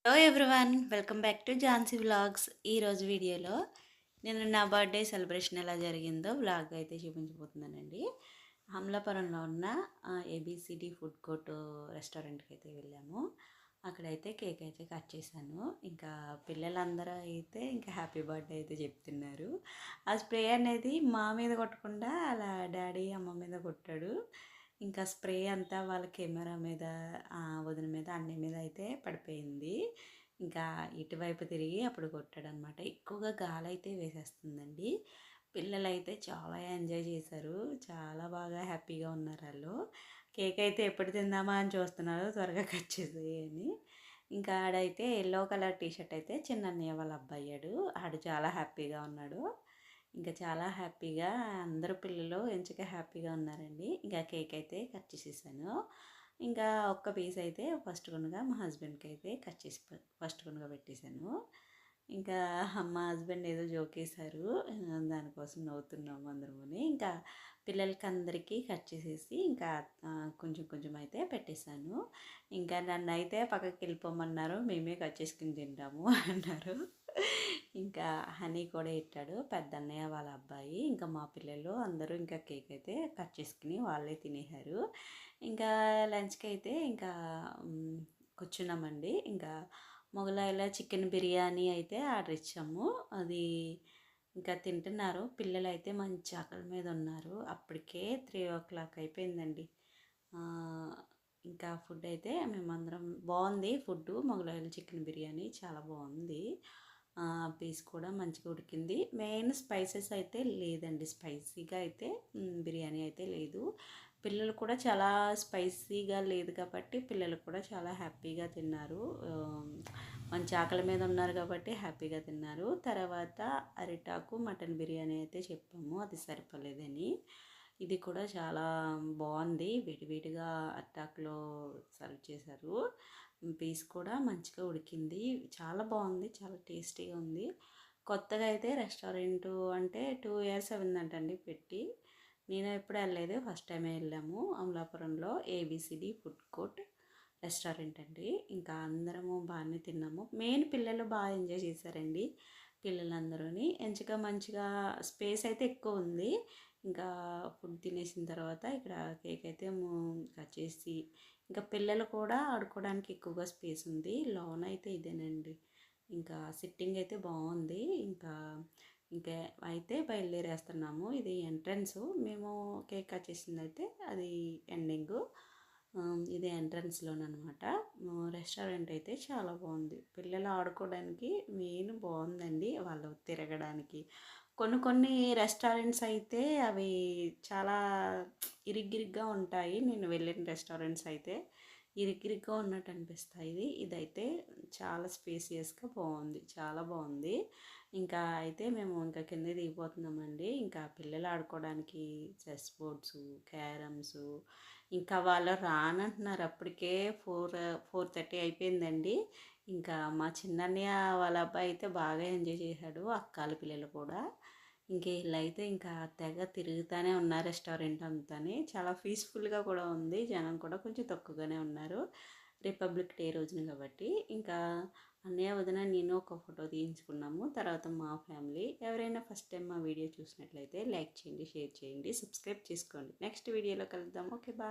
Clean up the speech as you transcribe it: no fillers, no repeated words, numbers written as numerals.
Hello everyone, welcome back to Jhansi vlogs. ఈరోజు వీడియోలో నేను నా బర్త్డే సెలబ్రేషన్ ఎలా జరిగిందో వ్లాగ్ అయితే చూపించబోతున్నానండి. అమలాపురంలో ఉన్న ఏబిసిడి ఫుడ్ కోర్ట్ రెస్టారెంట్కి అయితే వెళ్ళాము. అక్కడైతే కేక్ అయితే కట్ చేశాను. ఇంకా పిల్లలందరూ అయితే ఇంకా హ్యాపీ బర్త్డే అయితే చెప్తున్నారు. ఆ స్ప్రే అనేది మా మీద కొట్టకుండా అలా డాడీ అమ్మ మీద కొట్టాడు. ఇంకా స్ప్రే అంతా వాళ్ళ కెమెరా మీద, వదిన మీద, అన్నయ్య మీద అయితే పడిపోయింది. ఇంకా ఇటువైపు తిరిగి అప్పుడు కొట్టాడనమాట. ఎక్కువగా గాలి అయితే వేసేస్తుందండి. పిల్లలైతే చాలా ఎంజాయ్ చేశారు. చాలా బాగా హ్యాపీగా ఉన్నారు వాళ్ళు. కేక్ అయితే ఎప్పుడు తిందామా అని చూస్తున్నారు, త్వరగా కట్ చేసేయని. ఇంకా ఆడైతే ఎల్లో కలర్ టీషర్ట్ అయితే చిన్న అన్నయ్య వాళ్ళ అబ్బాయాడు. ఆడు చాలా హ్యాపీగా ఉన్నాడు. ఇంకా చాలా హ్యాపీగా అందరూ పిల్లలు ఎంచక్కా హ్యాపీగా ఉన్నారండి. ఇంకా కేక్ అయితే కట్ చేసేసాను. ఇంకా ఒక్క పీస్ అయితే ఫస్ట్ కొనుగా మా హస్బెండ్కి అయితే కట్ చేసి ఫస్ట్ కొనుగా పెట్టేశాను. ఇంకా మా హస్బెండ్ ఏదో జోకేశారు, దానికోసం నవ్వుతున్నాము అందరముని. ఇంకా పిల్లలకి అందరికీ కట్ చేసేసి ఇంకా కొంచెం కొంచెం అయితే పెట్టేశాను. ఇంకా నన్ను అయితే పక్కకి వెళ్ళిపోమన్నారు, మేమే కట్ చేసుకుని తింటాము అన్నారు. ఇంకా హనీ కూడా ఇట్టాడు పెద్దన్నయ్య వాళ్ళ అబ్బాయి. ఇంకా మా పిల్లలు అందరూ ఇంకా కేక్ అయితే కట్ చేసుకుని వాళ్ళే తినేశారు. ఇంకా లంచ్కి అయితే ఇంకా కూర్చున్నామండి. ఇంకా మొగలాయిలో చికెన్ బిర్యానీ అయితే ఆర్డర్ ఇచ్చాము. అది ఇంకా తింటున్నారు పిల్లలు అయితే, మంచి ఆకలి మీద ఉన్నారు. అప్పటికే 3 o'clock అయిపోయిందండి. ఇంకా ఫుడ్ అయితే మేమందరం బాగుంది. ఫుడ్ మొగలాయిల చికెన్ బిర్యానీ చాలా బాగుంది. పీస్ కూడా మంచిగా ఉడికింది. మెయిన్ స్పైసెస్ అయితే లేదండి, స్పైసీగా అయితే బిర్యానీ అయితే లేదు. పిల్లలు కూడా చాలా స్పైసీగా లేదు కాబట్టి పిల్లలు కూడా చాలా హ్యాపీగా తిన్నారు. మంచి ఆకలి మీద ఉన్నారు కాబట్టి హ్యాపీగా తిన్నారు. తర్వాత అరిటాకు మటన్ బిర్యానీ అయితే చెప్పాము, అది సరిపోలేదని. ఇది కూడా చాలా బాగుంది, విడివిడిగా అరిటాకులో సర్వ్ చేశారు. పీస్ కూడా మంచిగా ఉడికింది, చాలా బాగుంది, చాలా టేస్టీగా ఉంది. కొత్తగా అయితే రెస్టారెంట్ అంటే 2 years అయిందంటండి పెట్టి. నేను ఎప్పుడు వెళ్ళలేదు, ఫస్ట్ టైమే వెళ్ళాము. అమలాపురంలో ఏబిసిడి ఫుడ్ కోర్ట్ రెస్టారెంట్ అండి. ఇంకా అందరము బాగానే తిన్నాము. మెయిన్ పిల్లలు బాగా ఎంజాయ్ చేశారండి. పిల్లలందరూని ఎంచగా మంచిగా స్పేస్ అయితే ఎక్కువ ఉంది. ఇంకా ఫుడ్ తినేసిన తర్వాత ఇక్కడ కేక్ అయితే కట్ చేసి, ఇంకా పిల్లలు కూడా ఆడుకోవడానికి ఎక్కువగా స్పేస్ ఉంది. లోన్ అయితే ఇదేనండి. ఇంకా సిట్టింగ్ అయితే బాగుంది. ఇంకా ఇంకా అయితే బయలుదేరేస్తున్నాము. ఇది ఎంట్రన్స్, మేము కేక్ కట్ చేసింది అయితే అది ఎండింగు. ఇది ఎంట్రన్స్లోనమాట. రెస్టారెంట్ అయితే చాలా బాగుంది. పిల్లలు ఆడుకోవడానికి మెయిన్ బాగుందండి, వాళ్ళు తిరగడానికి. కొన్ని కొన్ని రెస్టారెంట్స్ అయితే అవి చాలా ఇరిగ్గిరిగ్గా ఉంటాయి. నేను వెళ్ళిన రెస్టారెంట్స్ అయితే ఇరిగ్గిరిగ్గా ఉన్నట్టు అనిపిస్తాయి. ఇదైతే చాలా స్పేసియస్గా బాగుంది, చాలా బాగుంది. ఇంకా అయితే మేము ఇంకా కింద దిగిపోతున్నామండి. ఇంకా పిల్లలు ఆడుకోవడానికి చెస్ బోర్డ్స్, క్యారమ్స్, ఇంకా వాళ్ళు రానంటున్నారు. అప్పటికే 4:30 అయిపోయిందండి. ఇంకా మా చిన్నన్నయ్య వాళ్ళ అబ్బాయి అయితే బాగా ఎంజాయ్ చేశాడు, అక్కాల పిల్లలు కూడా. ఇంక వీళ్ళైతే ఇంకా తెగ తిరుగుతూనే ఉన్నారు రెస్టారెంట్ అంతానే. చాలా పీస్ఫుల్గా కూడా ఉంది, జనం కూడా కొంచెం తక్కువగానే ఉన్నారు, రిపబ్లిక్ డే రోజున కాబట్టి. ఇంకా అన్నయ్య వదిన నేను ఒక ఫోటో తీయించుకున్నాము. తర్వాత మా ఫ్యామిలీ. ఎవరైనా ఫస్ట్ టైం మా వీడియో చూసినట్లయితే లైక్ చేయండి, షేర్ చేయండి, సబ్స్క్రైబ్ చేసుకోండి. నెక్స్ట్ వీడియోలో కలుద్దాం. Okay, bye.